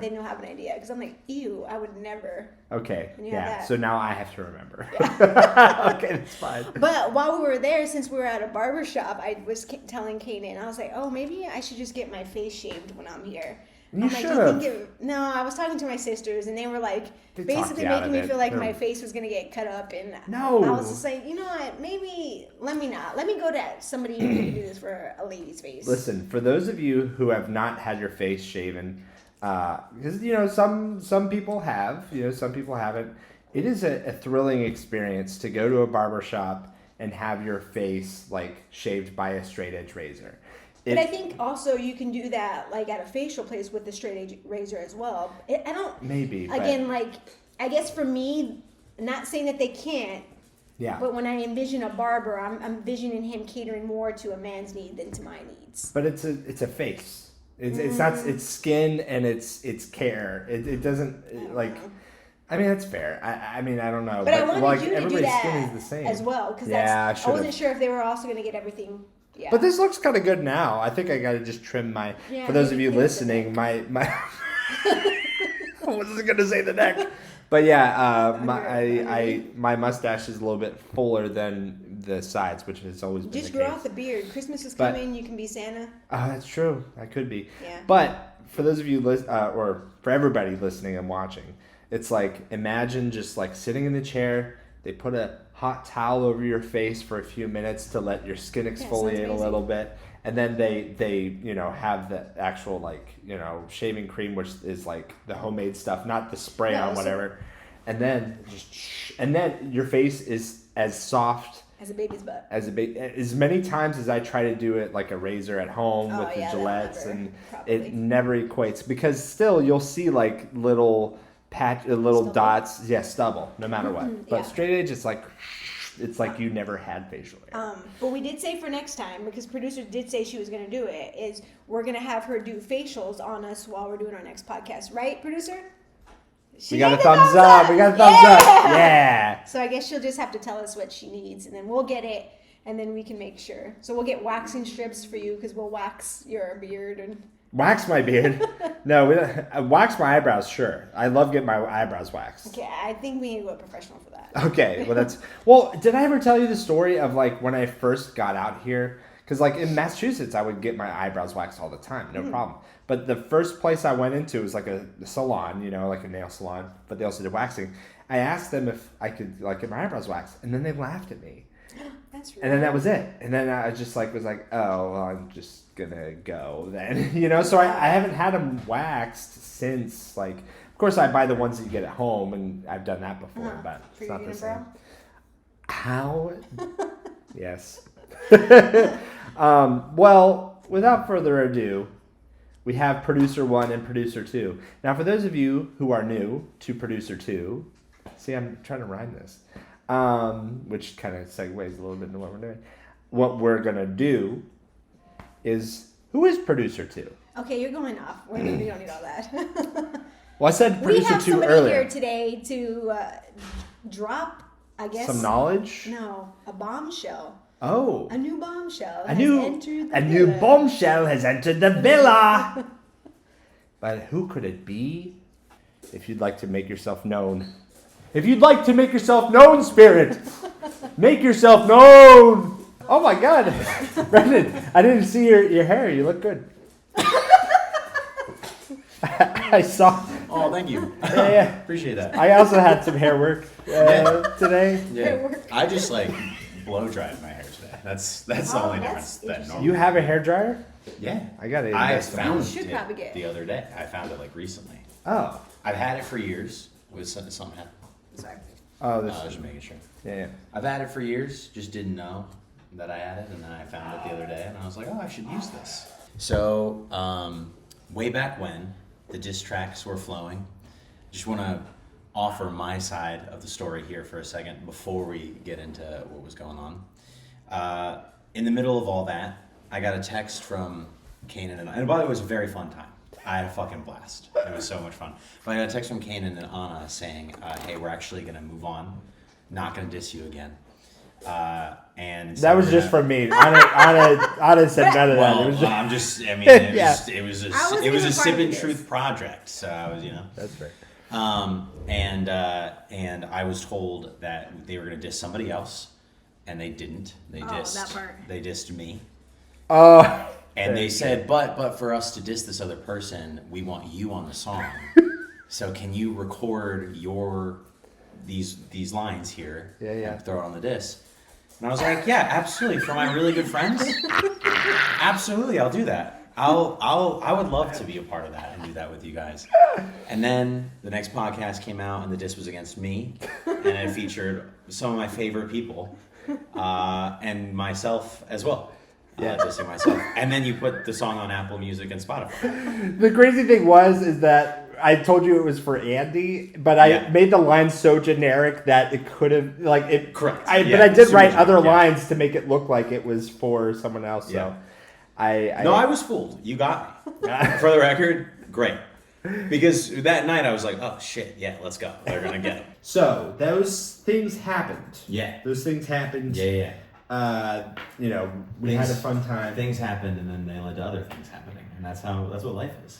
then you'll have an idea. Because I'm like, ew, I would never. Okay. And you Yeah. have that. So now I have to remember. Yeah. Okay, that's fine. But while we were there, since we were at a barber shop, I was telling Canaan, I was like, oh, maybe I should just get my face shaved when I'm here. You should have. No, I was talking to my sisters, and they were like, They basically making me feel like my face was gonna get cut up, and No. I was just like, you know what? Maybe let me not. Let me go to somebody who can do this for a lady's face. Listen, for those of you who have not had your face shaven, because you know some people have, you know, some people haven't. It is a thrilling experience to go to a barber shop and have your face like shaved by a straight edge razor. But I think also you can do that like at a facial place with the straight edge razor as well. I don't. Maybe. Again, like I guess for me, not saying that they can't. Yeah. But when I envision a barber, I'm envisioning him catering more to a man's need than to my needs. But it's a face. It's not. It's skin and it's care. It doesn't like. know. I mean, that's fair. I mean, I don't know. But I wanted like, you to do everybody's that skin is the same as well because I I wasn't sure if they were also going to get everything. Yeah. But this looks kind of good now. I think I got to just trim my. Yeah, for those of you maybe listening, my. I wasn't gonna say the neck, but yeah, my mustache is a little bit fuller than the sides, which has always been just the grow case. out the beard. Christmas is But- coming. You can be Santa. Oh, that's true. I could be. Yeah. But for those of you or for everybody listening and watching, it's like imagine just like sitting in the chair. They put a hot towel over your face for a few minutes to let your skin exfoliate a little bit, and then they you know have the actual like you know shaving cream, which is like the homemade stuff, not the spray on whatever, and then your face is as soft As a baby's butt. as many times as I try to do it like a razor at home with the Gillettes, and it never equates because still you'll see like little Stubble. dots, stubble, no matter what. But straight edge, it's like you never had facial hair. But we did say for next time, because producer did say she was going to do it, is we're going to have her do facials on us while we're doing our next podcast. Right, producer? We got a thumbs up. We got a thumbs up. Yeah. So I guess she'll just have to tell us what she needs, and then we'll get it, and then we can make sure. So we'll get waxing strips for you, because we'll wax your beard and... Wax my beard? No, wax my eyebrows, sure. I love getting my eyebrows waxed. Okay, I think we need to go professional for that. Okay, well, did I ever tell you the story of like when I first got out here? Because like in Massachusetts, I would get my eyebrows waxed all the time, no problem. But the first place I went into was like a salon, you know, like a nail salon, but they also did waxing. I asked them if I could like get my eyebrows waxed, and then they laughed at me. That's And then that was it. And then I just like was like, oh, well, I'm just gonna go then, So I haven't had them waxed since. Like, of course, I buy the ones that you get at home, and I've done that before, but it's not the same. How? Yes. Well, without further ado, we have Producer 1 and Producer 2. Now, for those of you who are new to Producer 2, see, I'm trying to rhyme this, which kind of segues a little bit into what we're doing. What we're going to do is, who is Producer 2? Okay, you're going off. We don't need all that. Well, I said Producer 2 earlier. We have somebody here today to drop, I guess. Some knowledge? No, a bombshell. Oh. A new bombshell A entered new bombshell has entered the villa. But who could it be? If you'd like to make yourself known. If you'd like to make yourself known, Spirit. Make yourself known. Oh my God. Brendan, I didn't see your hair. You look good. I saw. Oh, thank you. Yeah. Appreciate that. I also had some hair work today. Yeah. I just blow dried my hair today. That's the only difference than normal. You have a hair dryer? Yeah. I found should probably get it the other day. I found it recently. Oh. I've had it for years. With something happened. Sorry. Oh, I was just making sure. Yeah. I've had it for years. Just didn't know that I had it, and then I found it the other day, and I was like, oh, I should use this. So, way back when the diss tracks were flowing, just want to offer my side of the story here for a second before we get into what was going on. In the middle of all that, I got a text from Canaan and by the way, it was a very fun time. I had a fucking blast. It was so much fun. But I got a text from Canaan and Ana saying, hey, we're actually going to move on. Not going to diss you again. And that was just from me. Ana said none of that. Well, it was just... I'm just, I mean, Yeah. it was a Sippin Truth project. So I was, That's right. And I was told that they were going to diss somebody else, and they didn't. They that part. They dissed me. Oh. And they said, but for us to diss this other person, we want you on the song. So can you record these lines here? Yeah. And throw it on the diss. And I was like, yeah, absolutely. For my really good friends, absolutely, I'll do that. I would love to be a part of that and do that with you guys. And then the next podcast came out, and the diss was against me, and it featured some of my favorite people, and myself as well. Yeah, dissing myself. And then you put the song on Apple Music and Spotify. The crazy thing is that I told you it was for Andy, but I made the line so generic that it could have Correct. But I did write other lines to make it look like it was for someone else. So I was fooled. You got me. For the record, great. Because that night I was like, oh shit, yeah, let's go. They're gonna get him. So those things happened. Yeah. Those things happened. Yeah. We had a fun time. Things happened, and then they led to other things happening, and that's what life is.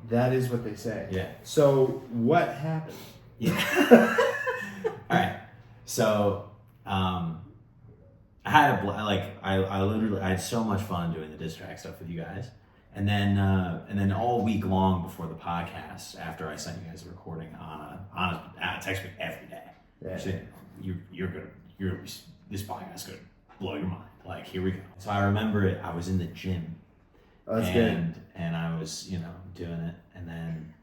That is what they say. Yeah. So what happened? Yeah. All right. So I had I had so much fun doing the diss track stuff with you guys, and then all week long before the podcast, after I sent you guys a recording, Ana text me every day. Yeah. She said, you're good. This podcast is gonna blow your mind. Like, here we go. So I remember it. I was in the gym. Oh, that's good. And I was, doing it, and then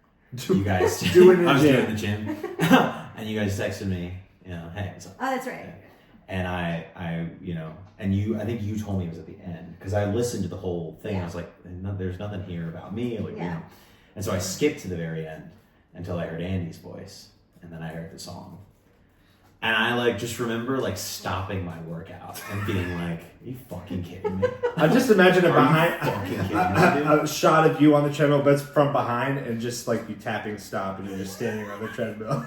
you guys doing I was doing the gym, and you guys texted me, hey, what's up? Oh, that's right. And I I think you told me it was at the end, because I listened to the whole thing. Yeah. I was like, there's nothing here about me, and so I skipped to the very end until I heard Andy's voice, and then I heard the song. And I just remember stopping my workout and being like, are you fucking kidding me? I just imagine a a shot of you on the treadmill, but it's from behind, and just you tapping stop, and you're just standing on the treadmill.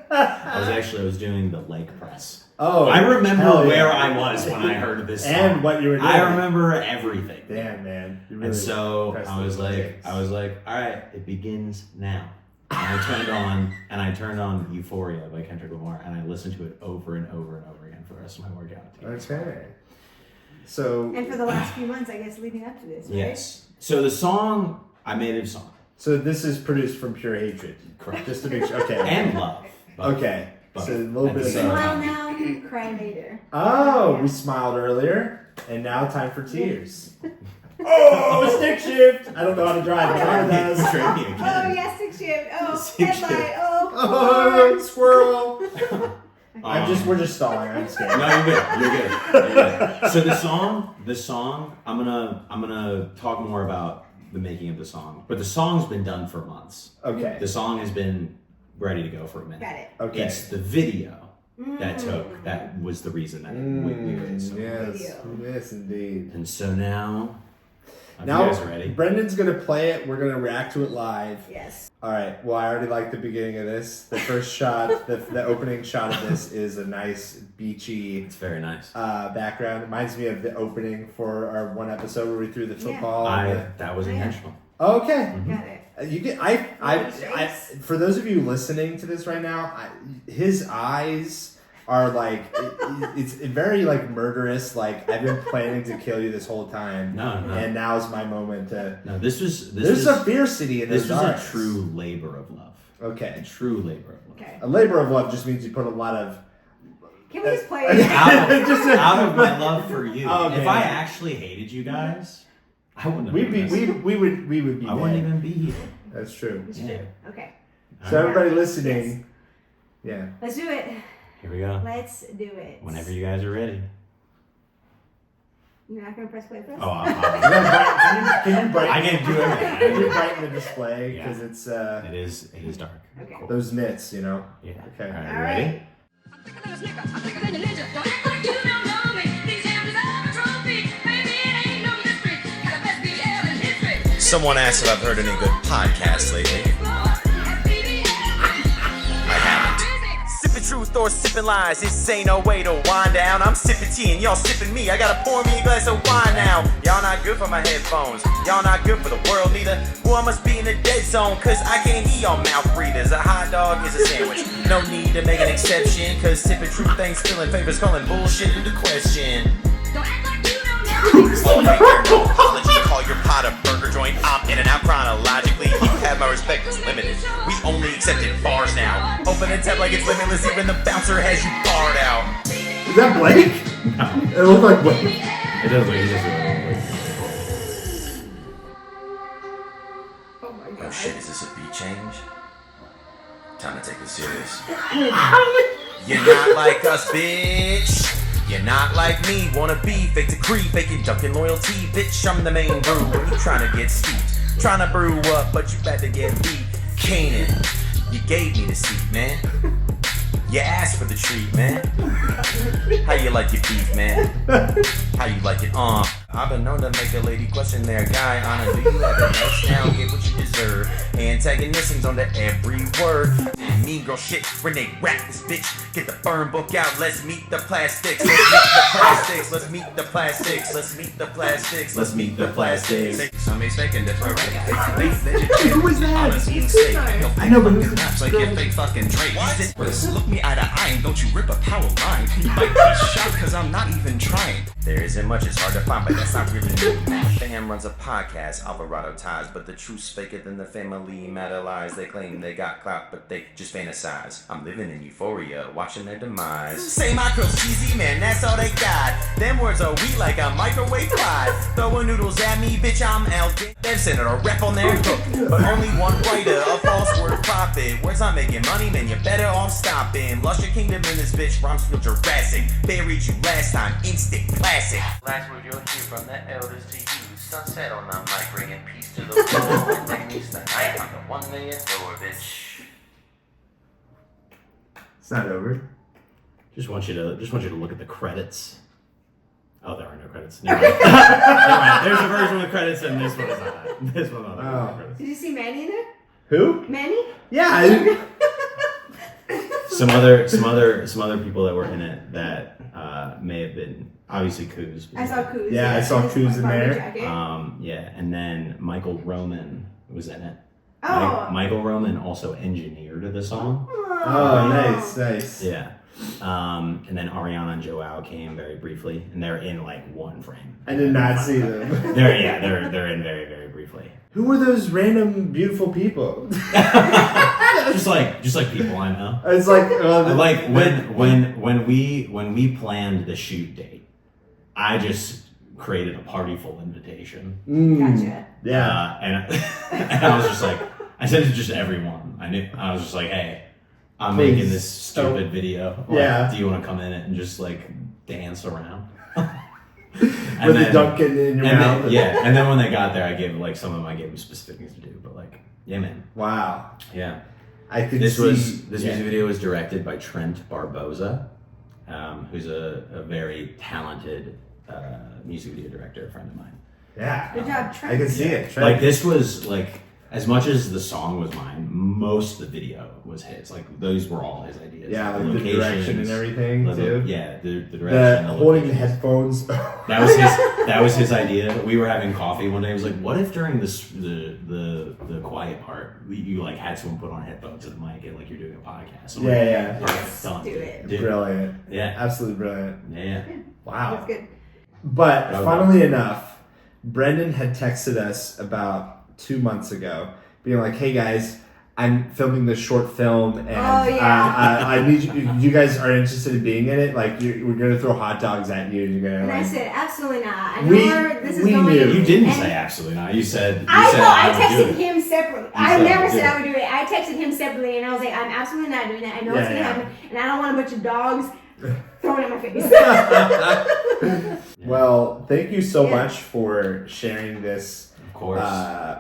I was doing the leg press. Oh, I remember where I was when I heard this song. And what you were doing. I remember everything. Damn, man. Really and so I was like, all right, it begins now. And I turned on Euphoria by Kendrick Lamar, and I listened to it over and over and over again for the rest of my workout. Okay. So. And for the last few months, I guess, leading up to this, right? Yes. So the song, I made it a song. So this is produced from pure hatred. Correct. Just to make sure. Okay. And love. Okay. So a little bit of Smile now, cry later. Oh, we smiled earlier, and now time for tears. Oh, stick shift! I don't know how to drive. My car does. Betrayed me again. Oh, yeah, stick shift. Oh, Stick headlight. shift. Oh, Oh, squirrel! We're just stalling. I'm scared. No, you're good. You're good. So the song, I'm gonna talk more about the making of the song, but the song's been done for months. Okay. The song has been ready to go for a minute. got it. Okay. It's the video that was the reason that we did so. Yes, indeed. And so now, you Now, guys are ready. Brendan's gonna play it. We're gonna react to it live. Yes. All right. Well, I already like the beginning of this. The first shot, the opening shot of this is a nice beachy It's very nice. background. It reminds me of the opening for our one episode where we threw the football. That was intentional. Okay. Got it. You get. I. For those of you listening to this right now, his eyes are like it's very like murderous. Like I've been planning to kill you this whole time. No. And now's my moment to. No, there's a fiercity in this those was eyes. a true labor of love. Okay. A true labor of love. Okay. A labor of love just means you put a lot of. Can we just play it? Out of my love for you. Okay. If I actually hated you guys, I wouldn't have We been would be. I wouldn't dead. even be here. That's true. It's Yeah. true. Okay. So everybody listening, yeah. Let's do it. Here we go. Let's do it. Whenever you guys are ready. You're not going to press play for us? Oh, Can you brighten? I can do Can you everything. brighten the display Yeah. because it's It is dark. Okay. Cool. those knits, you know. Yeah. Okay. All right, All you ready? right. I'm thicker than a snicker, I'm thicker than a ninja. Don't act like you don't know me. These hands are a trophy. Baby, it ain't no mystery. Got the best BL in history. Someone asked if I've heard any good podcasts lately. I haven't. Sippin' truth or sippin' lies, this ain't no way to wind down. I'm sippin' tea and y'all sippin' me. I gotta pour me a glass of wine now. Y'all not good for my headphones. Y'all not good for the world neither. Well, I must be in the dead zone, cause I can't hear y'all mouth breathers. A hot dog is a sandwich. No need to make an exception, cause sippin' truth ain't spilling favors, calling bullshit into question. Don't act like you don't know me. Oh, right there, no apology. Call your pot a burger joint. I'm in and out chronologically. You have my respect, it's limited. We only accepted bars now. Open the tab like it's limitless, even the bouncer has you barred out. Is that Blake? It looked like Blake. It does look easy. Oh my god. Oh shit, is this a beat change? Time to take this serious. You're not like us, bitch. You're not like me, wanna be fake to creep, faking ducking loyalty, bitch. I'm the main brew when you trying to get steeped, trying to brew up, but you better get beat. Canaan, you gave me the seat, man. You asked for the treat, man. How you like your beef, man? How you like it? I've been known to make a lady question their guy. Ana, do you have a nice now? Get what you deserve. Antagonisms onto every word. And mean girl shit, Renee rap this bitch. Get the burn book out. Let's meet the plastics. Let's meet the plastics. Let's meet the plastics. Let's meet the plastics. Let's meet the plastics. Somebody's faking different. Who was that? I know, but raps like your fake fucking Drake. Look me eye to eye and don't you rip a power line. You might be shocked cause I'm not even trying. There isn't much, it's hard to find, but that's not really new. Fam runs a podcast, Alvarado ties, but the truth's faker than the family matter lies. They claim they got clout, but they just fantasize. I'm living in euphoria, watching their demise. Say my girl's cheesy, man, that's all they got. Them words are weak like a microwave pie. Throwing noodles at me, bitch, I'm Elkin. They've sent a rep on their hook, but only one writer, a false word prophet. Words not making money, man, you're better off stopping. Lost your kingdom in this bitch, rhymes feel Jurassic. Buried you last time, instant classic. Last word you'll hear from the elders to you. Sunset on the mic, bringing peace to the world. Bring me the night on the 1 million door, bitch. It's not over. Just want you to look at the credits. Oh, there are no credits. Never mind. Never mind. There's a version with credits, and this one is not. This one not. Oh. Credits. Did you see Manny in there? Who? Manny? Yeah. Some other people that were in it that may have been obviously Coos. I saw Coos. Yeah, I saw Coos in there. Jacket. Yeah, and then Michael Roman was in it. Oh. Michael Roman also engineered the song. Oh, nice. Yeah. And then Ariana and Joao came very briefly, and they're in like one frame. I did not see them. They're in very, very briefly. Who were those random beautiful people? just like people I know. It's like when we planned the shoot date, I just created a party full invitation. Gotcha. Yeah. And I was just like, I sent it just to everyone. I was just like, hey, I'm Please. making this stupid video. Like, Yeah. do you want to come in it and just like dance around? With the dunk getting in your mouth. And then when they got there, I gave them specific things to do. But like, yeah, man. Wow. Yeah. I could This see. music video was directed by Trent Barboza, who's a very talented music video director, a friend of mine. Yeah. Good job, Trent. I can see it. Like this was like, as much as the song was mine, most of the video was his. Like those were all his ideas. Yeah, like the direction and everything the too. Yeah, the The direction. holding the locations. headphones. That was his idea. We were having coffee one day. He was like, "What if during the quiet part, you like had someone put on headphones to the mic and like you're doing a podcast?" I'm like, Yeah. "Perfect, done, do it. dude." Brilliant. Yeah, Absolutely brilliant. yeah. Wow. That's good. But Oh, funnily enough, Brendan had texted us about 2 months ago, being like, "Hey guys, I'm filming this short film, and I need you guys are interested in being in it. Like, we're gonna throw hot dogs at you, and you're gonna." And I like, said, absolutely not. I know We- where this is we going. knew. You didn't And say absolutely not. You said I know. I would do texted it. him separately. You I said never I would said do I would do it. I texted him separately, and I was like, I'm absolutely not doing that. I know Yeah, it's gonna yeah. happen, and I don't want a bunch of dogs thrown at my face. Well, thank you so Yeah. much for sharing this Of course,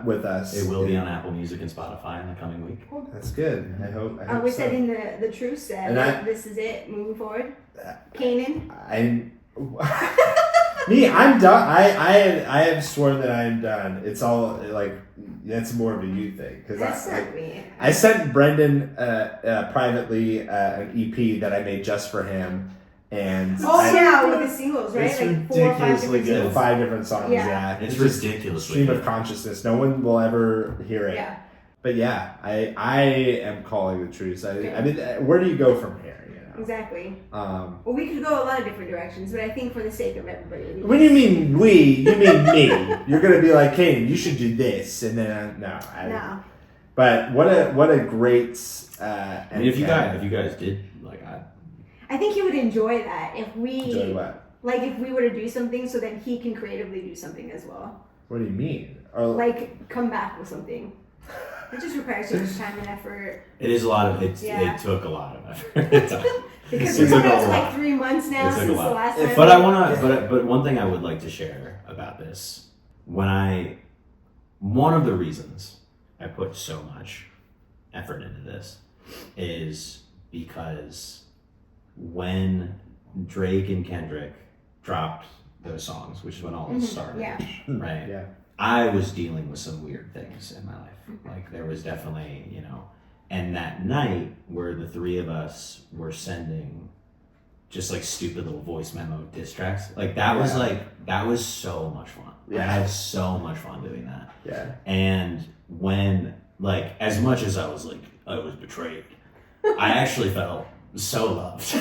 with us. it will be on Apple Music and Spotify in the coming week. That's good. I hope. We're so. setting the truth set. And I- This is it. Moving forward. Canaan. I'm done. I have sworn that I am done. It's all like that's more of a you thing because That's not me. I sent Brendan privately an EP that I made just for him, and with the singles, right? it's Like 4 or 5 ridiculously different good. singles. 5 different songs. Yeah. Yeah, It's just ridiculously stream good. of consciousness. No one will ever hear it. Yeah. But yeah, I am calling the truth. I mean, where do you go from here? You know. Exactly. Um, Well, we could go a lot of different directions, but I think for the sake of everybody. When you mean we, you mean me. You're gonna be like, "Hey, you should do this," and then No. But what a great. I mean, if you guys did like, I think he would enjoy that if we enjoy what? like if we were to do something so that he can creatively do something as well. What do you mean? Or Like come back with something. It just requires so much time and effort. it is a lot of it. Yeah. It took a lot of effort. Because It we're took coming a up to lot. like 3 months now It took a since the lot. last time. But I wanna. But one thing I would like to share about this, one of the reasons I put so much effort into this is because when Drake and Kendrick dropped those songs, which is when all this started, Yeah. right? Yeah. I was dealing with some weird things in my life. Like there was definitely, and that night where the three of us were sending just like stupid little voice memo diss tracks, like that was so much fun. Yeah. I had so much fun doing that. Yeah. And when like as much as I was like I was betrayed, I actually felt so loved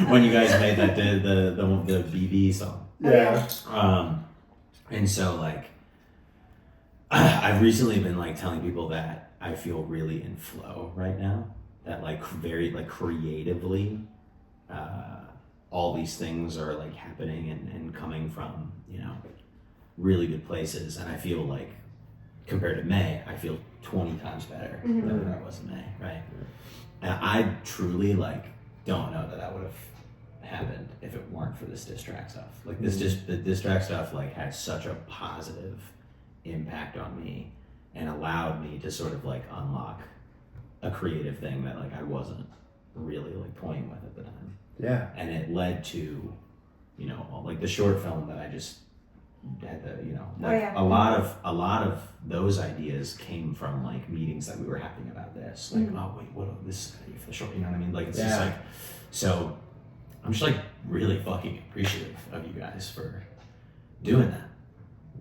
when you guys made that the BB song. Yeah. And so like I've recently been like telling people that I feel really in flow right now, that like very like creatively all these things are like happening and coming from really good places, and I feel like compared to May I feel 20 times better than where I was in May, right? And I truly like don't know that would have happened if it weren't for this diss track stuff. Like the diss track stuff like had such a positive impact on me and allowed me to sort of like unlock a creative thing that like I wasn't really like toying with at the time. Yeah. And it led to, like the short film that I just had a lot of those ideas came from like meetings that we were having about this. Like, oh wait, what this is gonna be for the short, you know what I mean? Like it's just like, so I'm just like really fucking appreciative of you guys for doing that.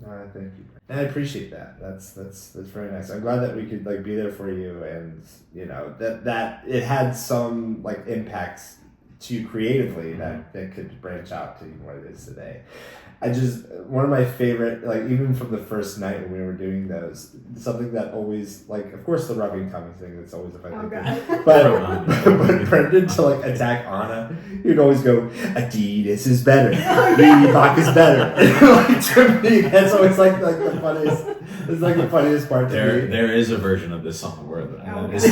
Thank you. And I appreciate that. That's very nice. I'm glad that we could like be there for you, and you know that it had some like impact to you creatively that could branch out to even what it is today. One of my favorite, like even from the first night when we were doing those, something that always, like, of course the rubbing tummy thing, that's always a funny thing. But Brendan, to like attack Ana, he'd always go, Adidas is better. Reebok is better. Like, to me, that's always like the funniest, it's like the funniest part to me. There is a version of this song where it's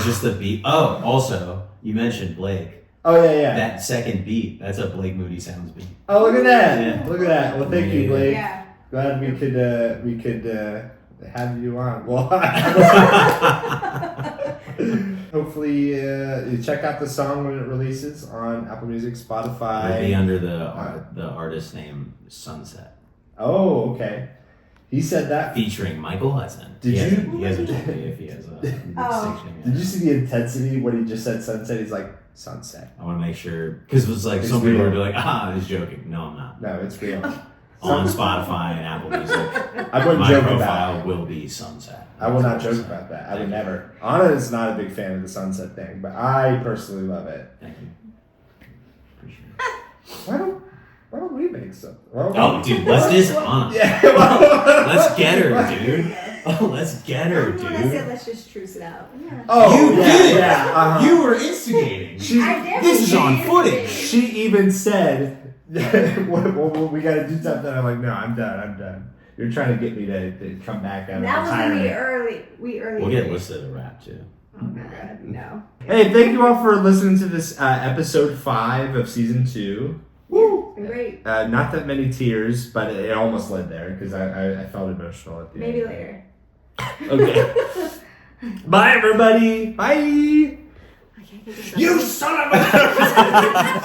just the beat. Oh, also, you mentioned Blake. Oh, yeah. That second beat, that's a Blake Moody Sounds beat. Oh, look at that. Yeah. Look at that. Well, thank you, Blake. Yeah. Glad we could have you on. Well, hopefully you check out the song when it releases on Apple Music, Spotify. It'll be under the artist name Sunset. Oh, okay. He said that. Featuring Michael Hudson. He hasn't told me if he has a distinction. Did you see the intensity when he just said Sunset? He's like, Sunset. I want to make sure, because it was like some people would be like, he's joking. No, I'm not. No, it's real. On Spotify and Apple Music. I wouldn't My joke profile about it. will be Sunset. I will not joke about that. I would never. Ana is not a big fan of the Sunset thing, but I personally love it. Thank you. Appreciate it. Why don't we make something? Oh, dude, let's just Ana. Yeah. Let's get her, dude. Oh, let's get her, I said dude. let's just truce it out. Yeah. Oh, You did. Yeah. Uh-huh. You were instigating. This is on footage. She even said, well, we got to do something. I'm like, no, I'm done. You're trying to get me to come back out of That was retirement. when we early. We'll get listed a rap, too. Oh my god, no. Hey, thank you all for listening to this episode 5 of season 2. Woo! It's been great. Not that many tears, but it almost led there because I felt emotional at the Maybe end. later. Okay. Bye, everybody. Bye. I can't think of You son of a.